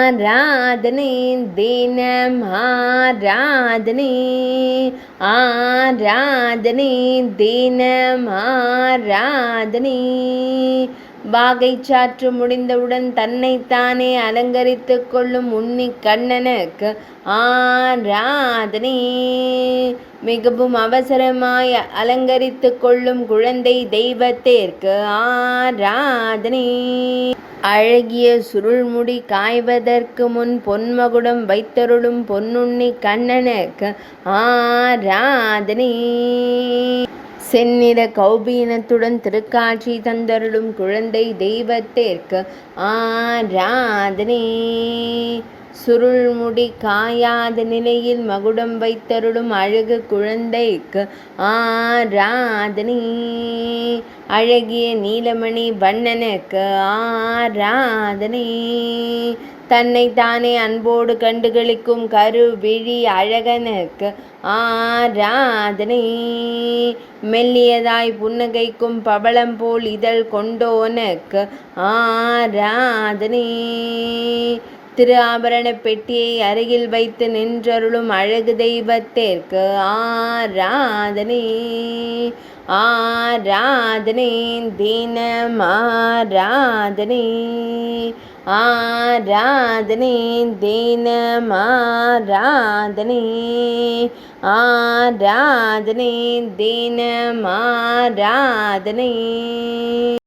ஆராதனை தினம் ஆராதனை ஆராதனை தினம் ஆராதனை வாகை சாற்று முடிந்தவுடன் தன்னைத்தானே அலங்கரித்து கொள்ளும் உன்னி கண்ணனுக்கு ஆராதனை மிகவும் அவசரமாய் அலங்கரித்து கொள்ளும் குழந்தை தெய்வத்திற்கு ஆராதனை அழகிய சுருள்முடி காய்வதற்கு முன் பொன்மகுடம் வைத்தருளும் பொன்னுண்ணி கண்ணனுக்கு ஆராதனை செந்நிற கௌபீனத்துடன் திருக்காட்சி தந்தருளும் குழந்தை தெய்வத்திற்கு ஆராதனை சுருள்முடி காயாத நிலையில் மகுடம் வைத்தருளும் அழகு குழந்தைக்கு ஆராதனை அழகிய நீலமணி வண்ணனுக்கு ஆராதனை தன்னைத்தானே அன்போடு கண்டுகளிக்கும் கருவிழி அழகனுக்கு ஆராதனை மெல்லியதாய் புன்னகைக்கும் பவளம் போல் இதழ் கொண்டோனுக்கு ஆராதனை திரு ஆபரண பெட்டியை அருகில் வைத்து நின்றருளும் அழகு தெய்வத்திற்கு ஆராதனை ஆராதனை தினம் ஆராதனை ஆராதனை தினம் ஆராதனை ஆராதனை தினம் ஆராதனை